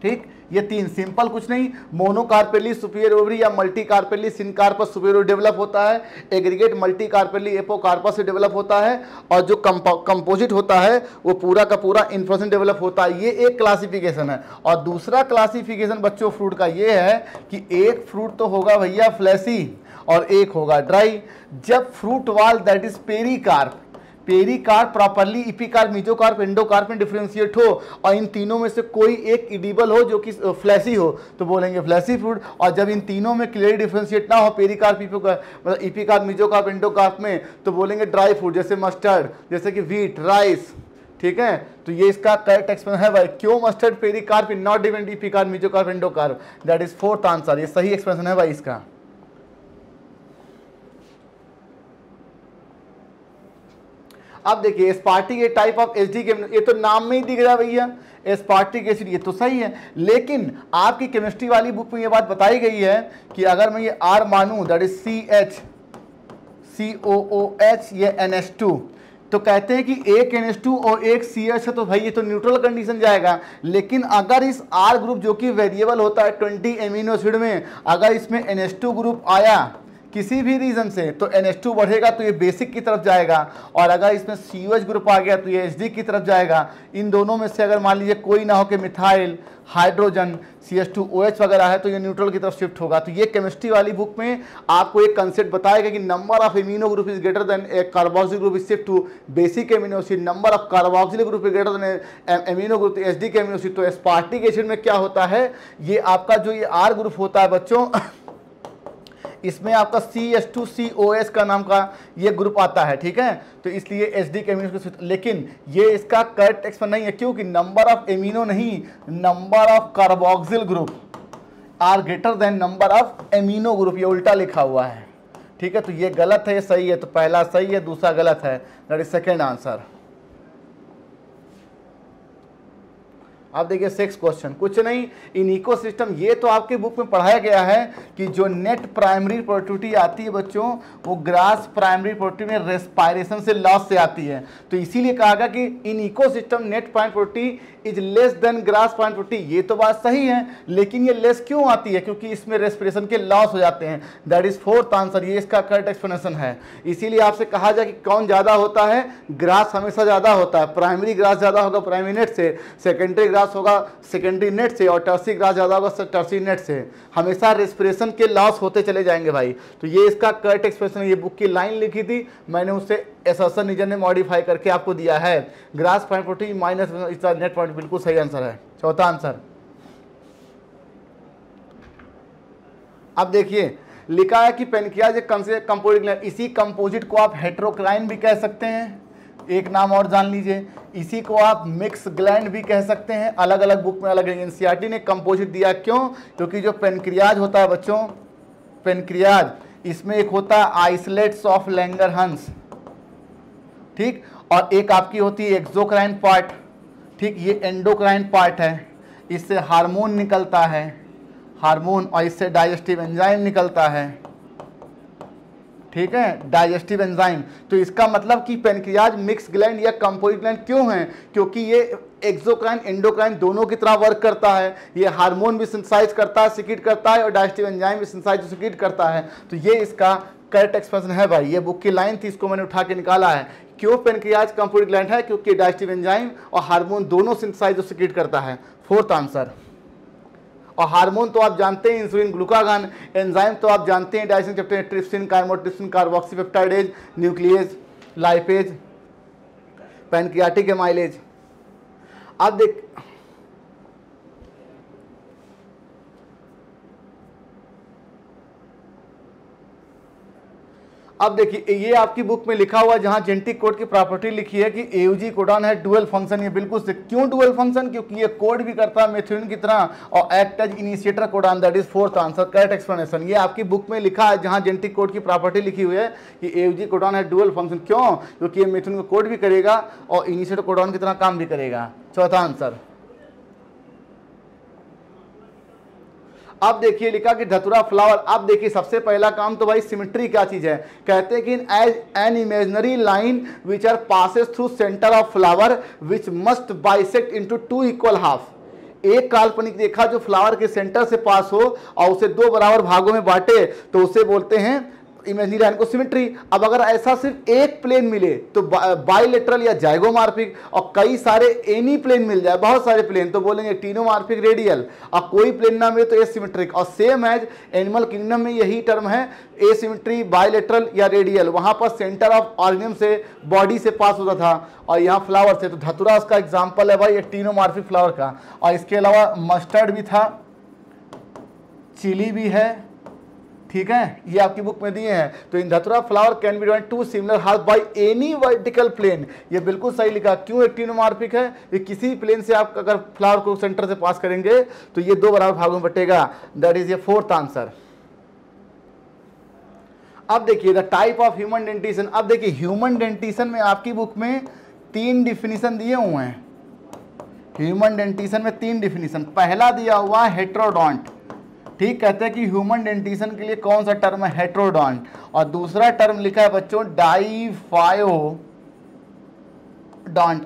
ठीक, ये तीन। सिंपल कुछ नहीं, मोनोकार्पेली सुपीरियर ओवरी या मल्टीकार्पेली सिनकार्पस सुपीरियर डेवलप होता है, एग्रीगेट मल्टीकार्पेली एपोकार्पस से डेवलप होता है, और जो कंपोजिट होता है वो पूरा का पूरा इन्फ्लोरेसेंस डेवलप होता है। ये एक क्लासिफिकेशन है। और दूसरा क्लासिफिकेशन बच्चों फ्रूट का ये है कि एक फ्रूट तो होगा भैया फ्लैसी और एक होगा ड्राई। जब फ्रूट वाल that is pericarp properly epicarp, mesocarp, endocarp में डिफरेंशिएट हो और इन तीनों में से कोई एक इडिबल हो जो कि फ्लैसी हो तो बोलेंगे फ्लैसी फ्रूट। और जब इन तीनों में क्लियरली डिफरेंशिएट ना हो पेरिकार्प, मतलब इपिकार्प, मीजोकार्प, एंडोकार्प में, तो बोलेंगे ड्राई फ्रूट, जैसे मस्टर्ड, जैसे कि व्हीट, राइस, ठीक है। तो ये इसका करेक्ट एक्सप्लेनेशन है भाई, क्यों mustard pericarp in not depend epicarp, mesocarp, endocarp, that is fourth answer. ये सही एक्सप्लेनेशन है भाई इसका। अब देखिए एस्पार्टिक टाइप ऑफ एसिडिक, ये तो नाम में ही दिख रहा है भैया एस्पार्टिक एसिड, ये तो सही है। लेकिन आपकी केमिस्ट्री वाली बुक में ये बात बताई गई है कि अगर मैं ये R मानूं दैट इज CH ये NH2, तो कहते हैं कि एक NH2 और एक CH है तो भाई ये तो न्यूट्रल कंडीशन जाएगा। लेकिन अगर इस R ग्रुप जो कि वेरिएबल होता है 20 एमिनो एसिड में, अगर इसमें NH2 ग्रुप आया किसी भी रीजन से तो NH2 बढ़ेगा तो ये बेसिक की तरफ जाएगा, और अगर इसमें COH ग्रुप आ गया तो ये एसिडिक की तरफ जाएगा। इन दोनों में से अगर मान लीजिए कोई ना हो कि मिथाइल, हाइड्रोजन, CH2OH वगैरह है तो ये न्यूट्रल की तरफ शिफ्ट होगा। तो ये केमिस्ट्री वाली बुक में आपको एक कंसेप्ट बताएगा कि number of amino group is greater than a carboxyl group is shift to basic amino acid, number of carboxyl group is greater than amino group acidic amino acid. तो एस्पार्टिक एसिड में क्या होता है, ये आपका जो ये R ग्रुप होता है बच्चों, इसमें आपका CH2COS का नाम का ये ग्रुप आता है, ठीक है। तो इसलिए एसिडिक एमिनो, लेकिन ये इसका करेक्ट एक्सप्लेनेशन नहीं है, क्योंकि नंबर ऑफ एमिनो नहीं, number of carboxyl group are greater than number of amino group, ये उल्टा लिखा हुआ है, ठीक है। तो ये गलत है, ये सही है। तो पहला सही है, दूसरा गलत है, दैट इज सेकेंड आंसर। अब देखिए सिक्स क्वेश्चन, कुछ नहीं, इन इकोसिस्टम, ये तो आपके बुक में पढ़ाया गया है कि जो नेट प्राइमरी प्रोडक्टिविटी आती है बच्चों वो ग्रास प्राइमरी प्रोडक्टिविटी में रेस्पायरेशन से लॉस से आती है। तो इसीलिए कहा गया कि in ecosystem net primary productivity is less than grass primary productivity. ये तो बात सही है, लेकिन ये लेस क्यों आती है, क्योंकि इसमें रेस्पिरेशन के लॉस हो जाते हैं। दैट इज फोर्थ आंसर, ये इसका करेक्ट एक्सप्लेनेशन है। इसीलिए आपसे कहा जाए कि कौन ज्यादा होता है, ग्रास हमेशा ज्यादा होता है। प्राइमरी ग्रास ज्यादा होगा प्राइमरी नेट से, सेकेंडरी ग्रास होगा सेकेंडरी नेट से, और टर्सी ग्रास ज्यादा होगा टर्सी नेट से। हमेशा रेस्पिरेशन के लॉस होते चले जाएंगे भाई। तो ये इसका करेक्ट एक्सप्रेशन है। ये बुक की लाइन लिखी थी मैंने, उससे एसर्सन रीजन ने मॉडिफाई करके आपको दिया है। ग्रास प्राइमरी प्रोडक्टिविटी माइनस इसका नेट पॉइंट, बिल्कुल सही आंसर है, चौथा आंसर। अब देखिए लिखा है कि पेनक्रियाज एक कंपोजिट ग्लैंड, इसी कंपोजिट को आप हेटेरोक्राइन भी कह सकते हैं, एक नाम और जान लीजिए। इसी को आप मिक्स ग्लैंड भी कह सकते हैं, अलग अलग बुक में अलग। एनसीईआरटी ने कंपोजिट दिया, क्यों? क्योंकि जो पेनक्रियाज होता है बच्चों, पेनक्रियाज, इसमें एक होता है आइसलेट्स ऑफ लैंगरहंस, ठीक, और एक आपकी होती है एक्सोक्राइन पार्ट, ठीक, ये एंडोक्राइन पार्ट है। इससे हार्मोन निकलता है, हार्मोन, और इससे डाइजेस्टिव एंजाइम निकलता है, ठीक है, डाइजेस्टिव एंजाइम। तो इसका मतलब कि पेनक्रियाज मिक्स ग्लैंड या कंपोजिट ग्लैंड क्यों है? क्योंकि ये एक्सोक्राइन एंडोक्राइन दोनों की तरह वर्क करता है। ये हार्मोन भी सिंथेसाइज करता है, सिक्रीट करता है, और डाइजेस्टिव एंजाइम भी सिंथेसाइज सिक्रीट करता है। तो ये इसका करेक्ट एक्सप्रेशन है भाई। ये बुक की लाइन थी, इसको मैंने उठा के निकाला है। क्यों पेनक्रियाज कंपोजिट ग्लैंड है? क्योंकि डाइजेस्टिव एंजाइम और हार्मोन दोनों सिंथेसाइज और सिक्रीट करता है, फोर्थ आंसर। और हार्मोन तो आप जानते हैं, इंसुलिन, ग्लूकागॉन। एंजाइम तो आप जानते हैं, डाइजेशन चैप्टर में, trypsin, chymotrypsin, carboxypeptidase, nuclease, lipase, pancreatic amylase. अब देख, अब देखिए ये आपकी बुक में लिखा हुआ है, जहां जेनेटिक कोड की प्रॉपर्टी लिखी है कि एयूजी कोडॉन है डुअल फंक्शन। ये बिल्कुल से क्यों डुअल फंक्शन, क्योंकि ये कोड भी करता है मेथिओनिन की तरह और act as initiator codon. That is fourth answer, correct explanation. ये आपकी बुक में लिखा है जहां जेनेटिक कोड की प्रॉपर्टी लिखी हुई है कि एयूजी कोडॉन है डुअल फंक्शन। क्यों? क्योंकि ये मेथिओनिन को कोड भी करेगा और इनिशिएटर कोडॉन की तरह काम भी करेगा। चौथा आंसर। अब देखिए लिखा कि धतुरा फ्लावर। अब देखिए सबसे पहला काम तो भाई सिमेट्री क्या चीज है, कहते हैं कि as an imaginary line which are passes through centre of flower which must bisect into two equal half. एक काल्पनिक रेखा जो फ्लावर के सेंटर से पास हो और उसे दो बराबर भागों में बांटे तो उसे बोलते हैं इमेजिनरी लाइन को सिमेट्री। अब अगर ऐसा सिर्फ एक प्लेन मिले तो बाइलेटरल या जाइगोमॉर्फिक, और कई सारे एनी प्लेन मिल जाए, बहुत सारे प्लेन, तो बोलेंगे टीनोमॉर्फिक रेडियल। और कोई प्लेन ना मिले तो एसिमेट्रिक। और सेम एज एनिमल किंगडम में यही टर्म है, एसिमेट्री, बाइलेटरल या रेडियल। वहां पर सेंटर ऑफ ऑर्गेनिज्म से बॉडी से पास होता था और यहाँ फ्लावर से। तो धतुरा उसका एग्जाम्पल है भाई ये टीनोमॉर्फिक फ्लावर का। और इसके अलावा मस्टर्ड भी था, चिली भी है, ठीक है, ये आपकी बुक में दिए हैं। तो in Datura flower can be divided two similar half by any vertical plane. ये बिल्कुल सही लिखा। क्यों एक्टिनोमॉर्फिक है? ये किसी प्लेन से आप अगर फ्लावर को सेंटर से पास करेंगे तो ये दो बराबर भागों में बटेगा। दैट इज ये फोर्थ आंसर। अब देखिए the type of human dentition. अब देखिए ह्यूमन डेंटिशन में आपकी बुक में 3 डिफिनीशन दिए हुए हैं। ह्यूमन डेंटिशन में 3 डिफिनीशन। पहला दिया हुआ है हेट्रोडोंट, ठीक, कहते हैं कि ह्यूमन डेंटिशन के लिए कौन सा टर्म है, हेट्रोडोंट। और दूसरा टर्म लिखा है बच्चों डाइफायोडोंट।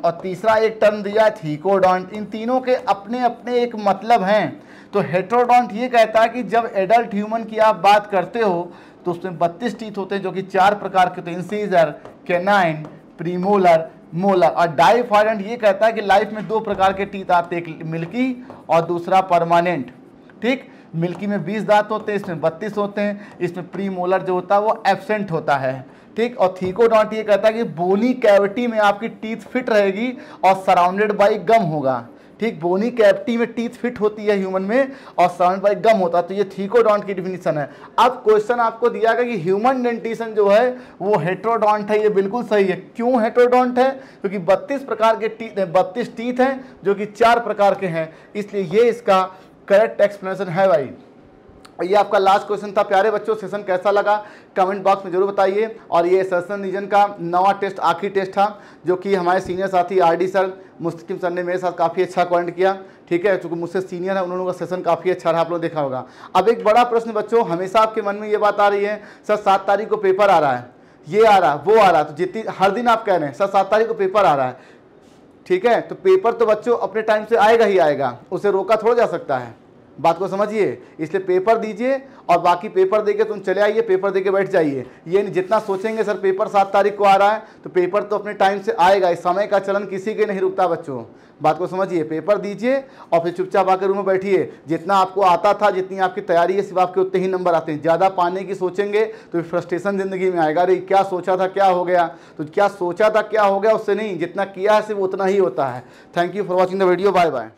और तीसरा एक टर्म दिया है थीकोडोंट। इन तीनों के अपने अपने एक मतलब हैं। तो हेट्रोडोंट ये कहता है कि जब एडल्ट ह्यूमन की आप बात करते हो तो उसमें 32 टीथ होते हैं जो कि 4 प्रकार के होते हैं, इंसीजर, कैनाइन, प्रीमोलर, मोलर। और डाइफायोडोंट ये कहता है कि लाइफ में 2 प्रकार के टीथ आते हैं, एक मिल्की और दूसरा परमानेंट। ठीक, मिल्की में 20 दांत होते हैं, इसमें 32 होते हैं। इसमें प्री मोलर जो होता है वो एब्सेंट होता है। ठीक, और थीकोडोंट ये कहता है कि बोनी कैविटी में आपकी टीथ फिट रहेगी और सराउंडेड बाई गम होगा। ठीक, बोनी कैविटी में टीथ फिट होती है ह्यूमन में और सराउंडेड बाई गम होता है। तो ये थीकोडोंट की डिफिनीशन है। अब क्वेश्चन आपको दिया गया कि ह्यूमन डेंटिशन जो है वो हेट्रोडोंट है। ये बिल्कुल सही है। क्यों हेट्रोडोंट है? क्योंकि 32 प्रकार के टीथ, 32 टीथ हैं जो कि 4 प्रकार के हैं, इसलिए ये इसका करेक्ट एक्सप्लेनेशन है भाई। ये आपका लास्ट क्वेश्चन था। प्यारे बच्चों सेशन कैसा लगा कमेंट बॉक्स में जरूर बताइए। और ये सर्सन रीजन का 9वां टेस्ट आखिरी टेस्ट था जो कि हमारे सीनियर साथी आरडी सर, मुस्तकिम सर ने मेरे साथ काफ़ी अच्छा कमेंट किया। ठीक है, चूँकि मुझसे सीनियर है, उन लोगों का सेशन काफ़ी अच्छा रहा, आप लोग देखा होगा। अब एक बड़ा प्रश्न बच्चों, हमेशा आपके मन में ये बात आ रही है सर 7 तारीख को पेपर आ रहा है, ये आ रहा है, वो आ रहा है। तो जितनी हर दिन आप कह रहे हैं सर 7 तारीख को पेपर आ रहा है, ठीक है, तो पेपर तो बच्चों अपने टाइम से आएगा ही आएगा, उसे रोका थोड़ा जा सकता है। बात को समझिए। इसलिए पेपर दीजिए और बाकी पेपर देके तुम चले आइए, पेपर देके बैठ जाइए। ये नहीं जितना सोचेंगे सर पेपर 7 तारीख को आ रहा है तो पेपर तो अपने टाइम से आएगा। इस समय का चलन किसी के नहीं रुकता बच्चों। बात को समझिए। पेपर दीजिए और फिर चुपचाप आकर रूम में बैठिए। जितना आपको आता था, जितनी आपकी तैयारी है, सिर्फ आपके उतने ही नंबर आते हैं। ज़्यादा पाने की सोचेंगे तो फ्रस्ट्रेशन ज़िंदगी में आएगा। अरे क्या सोचा था क्या हो गया, तो क्या सोचा था क्या हो गया उससे नहीं, जितना किया है सिर्फ उतना ही होता है। Thank you for watching the video. Bye bye.